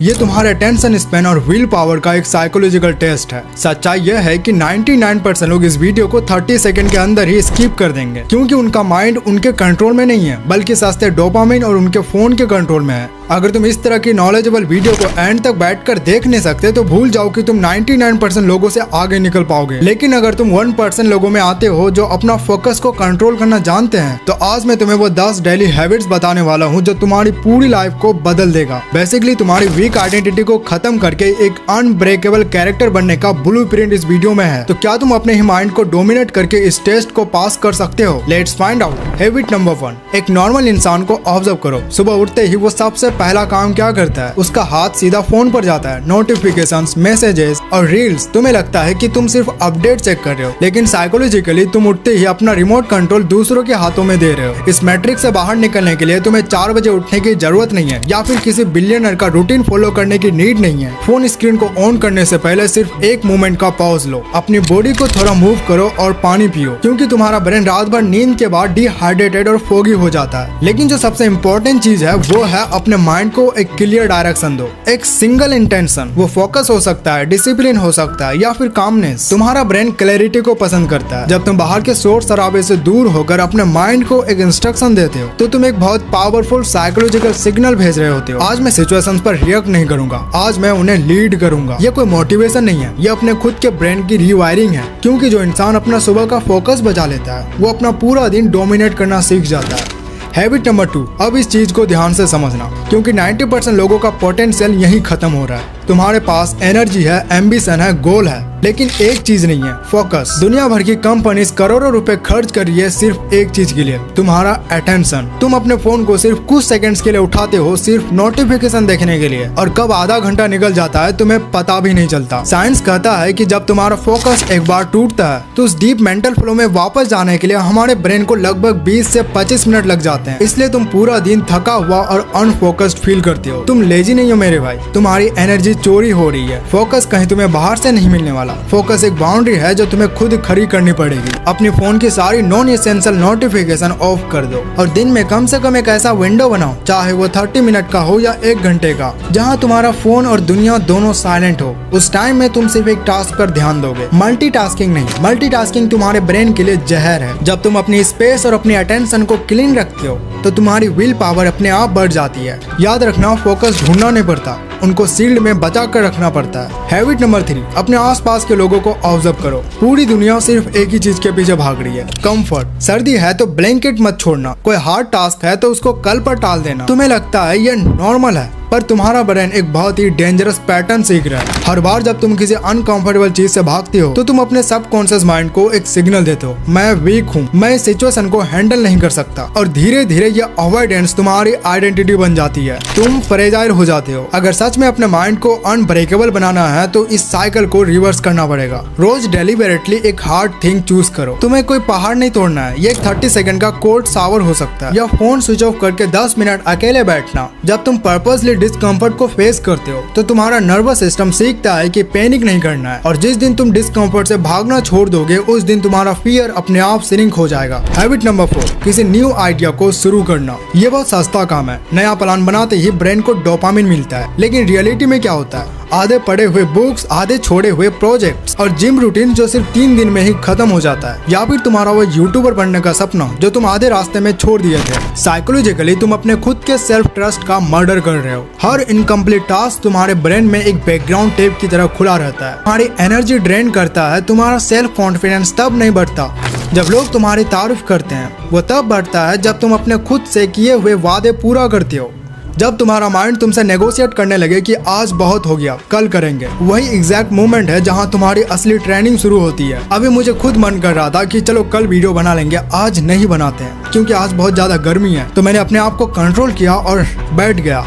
ये तुम्हारे attention span और विल पावर का एक साइकोलॉजिकल टेस्ट है। सच्चाई यह है कि 99% लोग इस वीडियो को 30 सेकंड के अंदर ही स्किप कर देंगे, क्योंकि उनका माइंड उनके कंट्रोल में नहीं है, बल्कि सस्ते डोपामिन और उनके फोन के कंट्रोल में है। अगर तुम इस तरह की नॉलेजेबल वीडियो को एंड तक बैठकर देख नहीं सकते तो भूल जाओ कि तुम 99% लोगों से आगे निकल पाओगे। लेकिन अगर तुम 1% लोगों में आते हो जो अपना फोकस को कंट्रोल करना जानते हैं, तो आज मैं तुम्हें वो 10 डेली हैबिट्स बताने वाला हूँ जो तुम्हारी पूरी लाइफ को बदल देगा। बेसिकली तुम्हारी वीक आइडेंटिटी को खत्म करके एक अनब्रेकेबल कैरेक्टर बनने का ब्लूप्रिंट इस वीडियो में है। तो क्या तुम अपने ही माइंड को डोमिनेट करके इस टेस्ट को पास कर सकते हो? Let's find out. Habit number 1, एक नॉर्मल इंसान को ऑब्जर्व करो। सुबह उठते ही वो सबसे पहला काम क्या करता है? उसका हाथ सीधा फोन पर जाता है। नोटिफिकेशंस, मैसेजेस और रील्स। तुम्हें लगता है कि तुम सिर्फ अपडेट चेक कर रहे हो, लेकिन साइकोलॉजिकली तुम उठते ही अपना रिमोट कंट्रोल दूसरों के हाथों में दे रहे हो। इस मैट्रिक्स से बाहर निकलने के लिए तुम्हें 4 बजे उठने की जरूरत नहीं है, या फिर किसी बिलियनर का रूटीन फॉलो करने की नीड नहीं है। फोन स्क्रीन को ऑन करने से पहले सिर्फ एक मोमेंट का पॉज लो, अपनी बॉडी को थोड़ा मूव करो और पानी पियो, क्योंकि तुम्हारा ब्रेन रात भर नींद के बाद डिहाइड्रेटेड और फोगी हो जाता है। लेकिन जो सबसे इम्पोर्टेंट चीज है वो है अपने माइंड को एक क्लियर डायरेक्शन दो, एक सिंगल इंटेंशन। वो फोकस हो सकता है, डिसिप्लिन हो सकता है, या फिर कामनेस। तुम्हारा ब्रेन क्लैरिटी को पसंद करता है। जब तुम बाहर के शोर शराबे से दूर होकर अपने माइंड को एक इंस्ट्रक्शन देते हो, तो तुम एक बहुत पावरफुल साइकोलॉजिकल सिग्नल भेज रहे होते हो। आज मैं सिचुएशंस पर रिएक्ट नहीं करूंगा, आज मैं उन्हें लीड करूंगा। ये कोई मोटिवेशन नहीं है, ये अपने खुद के ब्रेन की रीवायरिंग है। क्योंकि जो इंसान अपना सुबह का फोकस बचा लेता है, वो अपना पूरा दिन डोमिनेट करना सीख जाता है। हैबिट नंबर 2, अब इस चीज को ध्यान से समझना, क्योंकि 90% लोगों का पोटेंशियल यहीं खत्म हो रहा है। तुम्हारे पास एनर्जी है, एम्बिशन है, गोल है, लेकिन एक चीज नहीं है, फोकस। दुनिया भर की कंपनीज करोड़ों रुपए खर्च कर रही है सिर्फ एक चीज के लिए, तुम्हारा अटेंशन। तुम अपने फोन को सिर्फ कुछ सेकंड्स के लिए उठाते हो, सिर्फ नोटिफिकेशन देखने के लिए, और कब आधा घंटा निकल जाता है तुम्हें पता भी नहीं चलता। साइंस कहता है कि जब तुम्हारा फोकस एक बार टूटता है, तो उस डीप मेंटल फ्लो में वापस जाने के लिए हमारे ब्रेन को लगभग 20 से 25 मिनट लग जाते हैं। इसलिए तुम पूरा दिन थका हुआ और अनफोकस्ड फील करते हो। तुम लेजी नहीं हो मेरे भाई, तुम्हारी एनर्जी चोरी हो रही है। फोकस कहीं तुम्हें बाहर से नहीं मिलने वाला। फोकस एक बाउंड्री है जो तुम्हें खुद खड़ी करनी पड़ेगी। अपने फोन की सारी नॉन एसेंशियल नोटिफिकेशन ऑफ कर दो, और दिन में कम से कम एक ऐसा विंडो बनाओ, चाहे वो 30 मिनट का हो या 1 घंटे का, जहाँ तुम्हारा फोन और दुनिया दोनों साइलेंट हो। उस टाइम में तुम सिर्फ एक टास्क पर ध्यान दोगे, मल्टीटास्किंग नहीं। मल्टीटास्किंग तुम्हारे ब्रेन के लिए जहर है। जब तुम अपनी स्पेस और अपनी अटेंशन को क्लीन रखते हो, तो तुम्हारी विल पावर अपने आप बढ़ जाती है। याद रखना, फोकस ढूंढना नहीं पड़ता, उनको सील्ड में बचा कर रखना पड़ता है। हैबिट नंबर 3, अपने आसपास के लोगों को ऑब्जर्व करो। पूरी दुनिया सिर्फ एक ही चीज के पीछे भाग रही है, कंफर्ट। सर्दी है तो ब्लैंकेट मत छोड़ना, कोई हार्ड टास्क है तो उसको कल पर टाल देना। तुम्हें लगता है ये नॉर्मल है, पर तुम्हारा ब्रेन एक बहुत ही डेंजरस पैटर्न सीख रहा है। हर बार जब तुम किसी अनकंफर्टेबल चीज से भागते हो, तो तुम अपने सबकॉन्शियस माइंड को एक सिग्नल देते हो, मैं वीक हूँ, मैं इस सिचुएशन को हैंडल नहीं कर सकता। और धीरे धीरे ये अवॉइडेंस तुम्हारी आइडेंटिटी बन जाती है। तुम फ्रेजाइल हो जाते हो। अगर सच में अपने माइंड को अनब्रेकेबल बनाना है, तो इस साइकिल को रिवर्स करना पड़ेगा। रोज डेलिबरेटली एक हार्ड थिंग चूज करो। तुम्हें कोई पहाड़ नहीं तोड़ना है, ये एक 30 सेकंड का कोल्ड शावर हो सकता है, या फोन स्विच ऑफ करके 10 मिनट अकेले बैठना। जब तुम पर्पसली डिस्कम्फर्ट को फेस करते हो, तो तुम्हारा नर्वस सिस्टम सीखता है कि पैनिक नहीं करना है। और जिस दिन तुम डिस्कम्फर्ट से भागना छोड़ दोगे, उस दिन तुम्हारा फियर अपने आप श्रिंक हो जाएगा। हैबिट नंबर 4, किसी न्यू आइडिया को शुरू करना। ये बहुत सस्ता काम है। नया प्लान बनाते ही ब्रेन को डोपामिन मिलता है, लेकिन रियलिटी में क्या होता है? आधे पढ़े हुए बुक्स, आधे छोड़े हुए प्रोजेक्ट्स, और जिम रूटीन जो सिर्फ 3 दिन में ही खत्म हो जाता है। या फिर तुम्हारा वो यूट्यूबर बनने का सपना जो तुम आधे रास्ते में छोड़ दिए थे। साइकोलॉजिकली तुम अपने खुद के सेल्फ ट्रस्ट का मर्डर कर रहे हो। हर इनकम्प्लीट टास्क तुम्हारे ब्रेन में एक बैकग्राउंड टेप की तरह खुला रहता है। तुम्हारी एनर्जी ड्रेन करता है। तुम्हारा सेल्फ कॉन्फिडेंस तब नहीं बढ़ता जब लोग तुम्हारी तारीफ करते हैं, वो तब बढ़ता है जब तुम अपने खुद से किए हुए वादे पूरा करते हो। जब तुम्हारा माइंड तुमसे नेगोशिएट करने लगे कि आज बहुत हो गया, कल करेंगे, वही एग्जैक्ट मोमेंट है जहां तुम्हारी असली ट्रेनिंग शुरू होती है। अभी मुझे खुद मन कर रहा था कि चलो कल वीडियो बना लेंगे, आज नहीं बनाते हैं, क्योंकि आज बहुत ज्यादा गर्मी है। तो मैंने अपने आप को कंट्रोल किया और बैठ गया।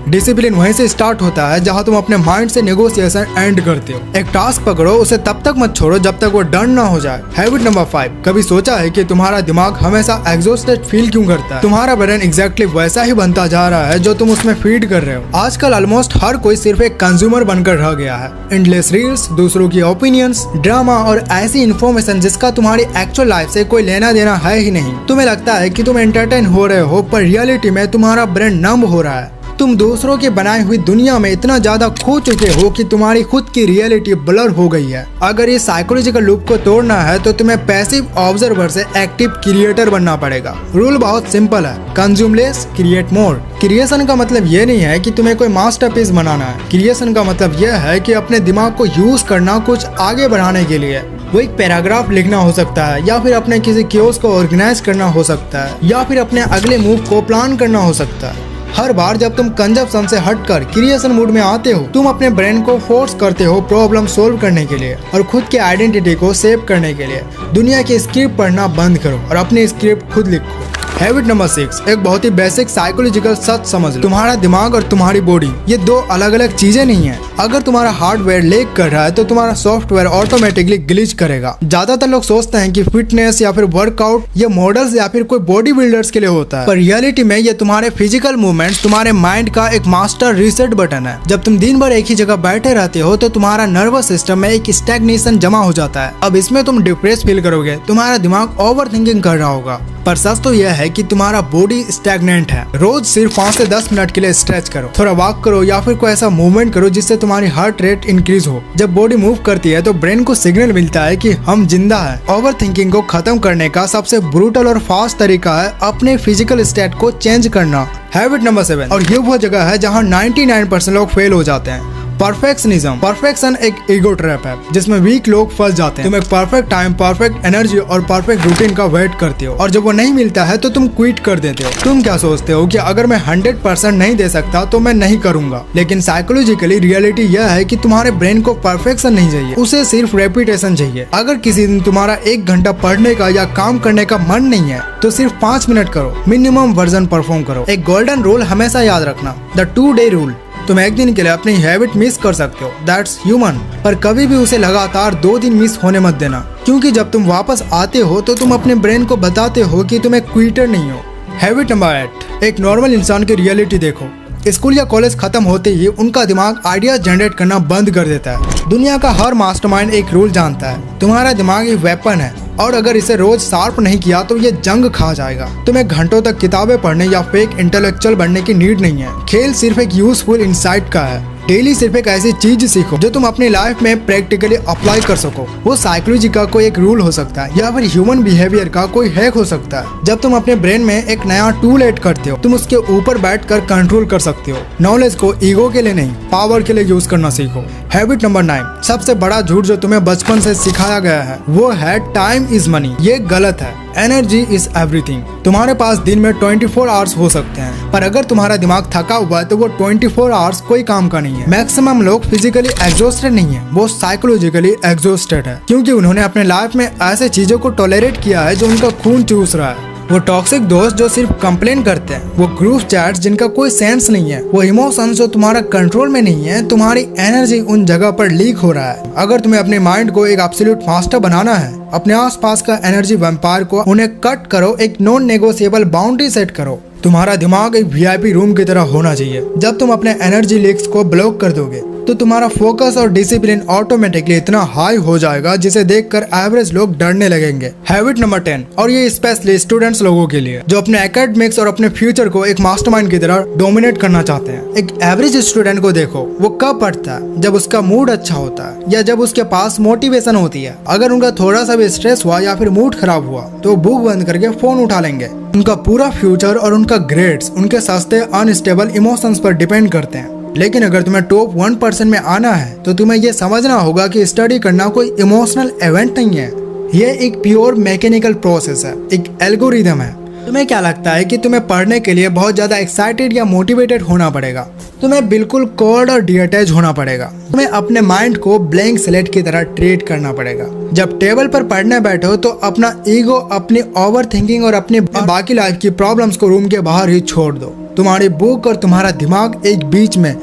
डिसिप्लिन वहीं से स्टार्ट होता है जहां तुम अपने माइंड से नेगोशिएशन एंड करते हो। एक टास्क पकड़ो, उसे तब तक मत छोड़ो जब तक वो डन ना हो जाए। हैबिट नंबर 5, कभी सोचा है कि तुम्हारा दिमाग हमेशा एग्जॉस्टेड फील क्यों करता है? तुम्हारा ब्रेन एग्जैक्टली वैसा ही बनता जा रहा है जो तुम उसमें फीड कर रहे हो। आजकल ऑलमोस्ट हर कोई सिर्फ एक कंज्यूमर बनकर रह गया है। एंडलेस रील्स, दूसरों की ओपिनियंस, ड्रामा और ऐसी इन्फॉर्मेशन जिसका तुम्हारी एक्चुअल लाइफ से कोई लेना देना है ही नहीं। तुम्हें लगता है कि तुम एंटरटेन हो रहे हो, पर रियलिटी में तुम्हारा ब्रेन नंब हो रहा है। तुम दूसरों की बनाई हुई दुनिया में इतना ज्यादा खो चुके हो कि तुम्हारी खुद की रियलिटी ब्लर हो गई है। अगर इस साइकोलॉजिकल लूप को तोड़ना है तो तुम्हें पैसिव ऑब्जर्वर से एक्टिव क्रिएटर बनना पड़ेगा। रूल बहुत सिंपल है, consume less, create more. Creation का मतलब ये नहीं है कि तुम्हें कोई मास्टरपीस बनाना है। क्रिएशन का मतलब यह है कि अपने दिमाग को यूज करना कुछ आगे बढ़ाने के लिए। वो एक पैराग्राफ लिखना हो सकता है, या फिर अपने किसी क्योस को ऑर्गेनाइज करना हो सकता है, या फिर अपने अगले मूव को प्लान करना हो सकता है। हर बार जब तुम कंजप्शन से हटकर क्रिएशन मूड में आते हो, तुम अपने ब्रेन को फोर्स करते हो प्रॉब्लम सोल्व करने के लिए और खुद की आइडेंटिटी को सेव करने के लिए। दुनिया की स्क्रिप्ट पढ़ना बंद करो और अपनी स्क्रिप्ट खुद लिखो। हैबिट नंबर 6, एक बहुत ही बेसिक साइकोलॉजिकल सच समझ लो। तुम्हारा दिमाग और तुम्हारी बॉडी ये दो अलग अलग चीजें नहीं है। अगर तुम्हारा हार्डवेयर लेग कर रहा है तो तुम्हारा सॉफ्टवेयर ऑटोमेटिकली ग्लिच करेगा। ज्यादातर लोग सोचते हैं कि फिटनेस या फिर वर्कआउट ये मॉडल्स या फिर कोई बॉडी बिल्डर्स के लिए होता है, पर रियलिटी में ये तुम्हारे फिजिकल मूवमेंट्स तुम्हारे माइंड का एक मास्टर रीसेट बटन है। जब तुम दिन भर एक ही जगह बैठे रहते हो तो तुम्हारा नर्वस सिस्टम में एक स्टैग्नेशन जमा हो जाता है। अब इसमें तुम डिप्रेस फील करोगे, तुम्हारा दिमाग ओवर थिंकिंग कर रहा होगा। पर सच तो यह है कि तुम्हारा बॉडी स्टैग्नेंट है। रोज सिर्फ 5 से 10 मिनट के लिए स्ट्रेच करो, थोड़ा वॉक करो या फिर कोई ऐसा मूवमेंट करो जिससे तुम्हारी हार्ट रेट इंक्रीज हो। जब बॉडी मूव करती है तो ब्रेन को सिग्नल मिलता है कि हम जिंदा है। ओवर थिंकिंग को खत्म करने का सबसे ब्रूटल और फास्ट तरीका है अपने फिजिकल स्टेट को चेंज करना। हैबिट नंबर 7, और ये वो जगह है जहाँ 99% लोग फेल हो जाते हैं। परफेक्शनिज्म। परफेक्शन एक ईगो ट्रैप है जिसमें वीक लोग फंस जाते हैं। तुम एक परफेक्ट टाइम, परफेक्ट एनर्जी और परफेक्ट रूटीन का वेट करते हो और जब वो नहीं मिलता है तो तुम क्विट कर देते हो। तुम क्या सोचते हो कि अगर मैं 100% नहीं दे सकता तो मैं नहीं करूंगा, लेकिन साइकोलॉजिकली रियलिटी यह है कि तुम्हारे ब्रेन को परफेक्शन नहीं चाहिए, उसे सिर्फ रेपिटेशन चाहिए। अगर किसी दिन तुम्हारा 1 घंटा पढ़ने का या काम करने का मन नहीं है तो सिर्फ 5 मिनट करो, मिनिमम वर्जन परफॉर्म करो। एक गोल्डन रूल हमेशा याद रखना, द 2 डे रूल। तुम एक दिन के लिए अपनी हैबिट मिस कर सकते हो, दैट्स ह्यूमन, पर कभी भी उसे लगातार 2 दिन मिस होने मत देना, क्योंकि जब तुम वापस आते हो तो तुम अपने ब्रेन को बताते हो कि तुम एक क्विटर नहीं हो। हैबिट नंबर 8, एक नॉर्मल इंसान की रियलिटी देखो। स्कूल या कॉलेज खत्म होते ही उनका दिमाग आइडियाज जनरेट करना बंद कर देता है। दुनिया का हर मास्टरमाइंड एक रूल जानता है, तुम्हारा दिमाग एक वेपन है और अगर इसे रोज शार्प नहीं किया तो ये जंग खा जाएगा। तुम्हें घंटों तक किताबें पढ़ने या फेक इंटेलेक्चुअल बनने की नीड नहीं है। खेल सिर्फ एक यूजफुल इंसाइट का है। डेली सिर्फ एक ऐसी चीज सीखो जो तुम अपनी लाइफ में प्रैक्टिकली अप्लाई कर सको। वो साइकोलॉजी का कोई एक रूल हो सकता है या फिर ह्यूमन बिहेवियर का कोई हैक हो सकता है। जब तुम अपने ब्रेन में एक नया टूल ऐड करते हो, तुम उसके ऊपर बैठकर कंट्रोल कर सकते हो। नॉलेज को ईगो के लिए नहीं, पावर के लिए यूज करना सीखो। हैबिट नंबर 9, सबसे बड़ा झूठ जो तुम्हें बचपन से सिखाया गया है वो है टाइम इज मनी। ये गलत है। Energy is everything. तुम्हारे पास दिन में 24 आवर्स हो सकते हैं, पर अगर तुम्हारा दिमाग थका हुआ है तो वो 24 आवर्स कोई काम का नहीं है। मैक्सिमम लोग फिजिकली एग्जॉस्टेड नहीं है, वो साइकोलॉजिकली एग्जॉस्टेड है, क्योंकि उन्होंने अपने लाइफ में ऐसे चीजों को टॉलरेट किया है जो उनका खून चूस रहा है। वो टॉक्सिक दोस्त जो सिर्फ कंप्लेन करते हैं, वो ग्रुप चैट्स जिनका कोई सेंस नहीं है, वो इमोशंस जो तुम्हारा कंट्रोल में नहीं है। तुम्हारी एनर्जी उन जगह पर लीक हो रहा है। अगर तुम्हें अपने माइंड को एक एब्सोल्यूट मास्टर बनाना है, अपने आसपास का एनर्जी वैम्पायर को उन्हें कट करो, एक नॉन नेगोशिएबल बाउंड्री सेट करो। तुम्हारा दिमाग एक VIP रूम की तरह होना चाहिए। जब तुम अपने एनर्जी लीक्स को ब्लॉक कर दोगे तो तुम्हारा फोकस और डिसिप्लिन ऑटोमेटिकली इतना हाई हो जाएगा जिसे देखकर एवरेज लोग डरने लगेंगे। हैबिट नंबर 10, और ये स्पेशली स्टूडेंट्स लोगों के लिए जो अपने एकेडमिक्स और अपने फ्यूचर को एक मास्टरमाइंड की तरह डोमिनेट करना चाहते हैं। एक एवरेज स्टूडेंट को देखो, वो कब पढ़ता है? जब उसका मूड अच्छा होता है या जब उसके पास मोटिवेशन होती है। अगर उनका थोड़ा सा भी स्ट्रेस हुआ या फिर मूड खराब हुआ तो बुक बंद करके फोन उठा लेंगे। उनका पूरा फ्यूचर और उनका ग्रेड्स उनके सस्ते अनस्टेबल इमोशंस पर डिपेंड करते हैं। लेकिन अगर तुम्हें टॉप 1% में आना है तो तुम्हें यह समझना होगा कि स्टडी करना कोई इमोशनल इवेंट नहीं है। ये एक प्योर मैकेनिकल प्रोसेस है, एक एल्गोरिदम है। तुम्हें क्या लगता है कि तुम्हें पढ़ने के लिए बहुत ज्यादा एक्साइटेड या मोटिवेटेड होना पड़ेगा? तुम्हें बिल्कुल कोल्ड और डिटैच होना पड़ेगा। तुम्हें अपने माइंड को ब्लैंक स्लेट की तरह ट्रीट करना पड़ेगा। जब टेबल पर पढ़ने बैठो तो अपना ईगो, अपनी ओवर थिंकिंग और अपनी बाकी लाइफ की प्रॉब्लम्स को रूम के बाहर ही छोड़ दो। तुम्हारी बुक और तुम्हारा दिमाग एक बीच में,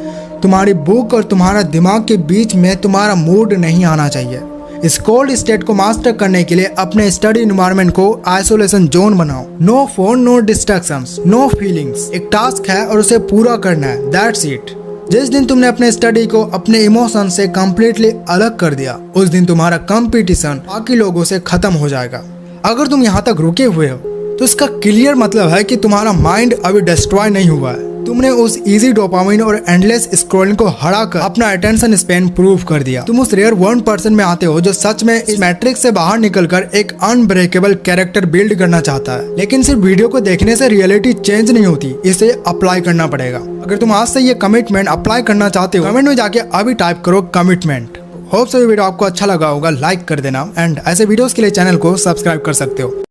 तुम्हारी बुक और तुम्हारा दिमाग के बीच में तुम्हारा मूड नहीं आना चाहिए। इस कोल्ड स्टेट को मास्टर करने के लिए अपने स्टडी एनवायरनमेंट को आइसोलेशन जोन बनाओ। No phone, no distractions, no feelings. एक टास्क है और उसे पूरा करना है, दैट्स इट। जिस दिन तुमने अपने स्टडी को अपने इमोशन से कम्प्लीटली अलग कर दिया, उस दिन तुम्हारा कंपटीशन बाकी लोगों से खत्म हो जाएगा। अगर तुम यहाँ तक रुके हुए हो तो इसका क्लियर मतलब है कि तुम्हारा माइंड अभी डिस्ट्रॉय नहीं हुआ है। तुमने उस इजी डोपामाइन और एंडलेस स्क्रॉलिंग को हराकर अपना अटेंशन स्पैन प्रूव कर दिया। तुम उस रेयर 1% में आते हो जो सच में इस मैट्रिक्स से बाहर निकलकर एक अनब्रेकेबल कैरेक्टर बिल्ड करना चाहता है। लेकिन सिर्फ वीडियो को देखने से रियलिटी चेंज नहीं होती, इसे अप्लाई करना पड़ेगा। अगर तुम आज से ये कमिटमेंट अप्लाई करना चाहते हो, कमेंट में जाके अभी टाइप करो कमिटमेंट। होप सो ये वीडियो आपको अच्छा लगा होगा, लाइक कर देना एंड ऐसे वीडियोस के लिए चैनल को सब्सक्राइब कर सकते हो।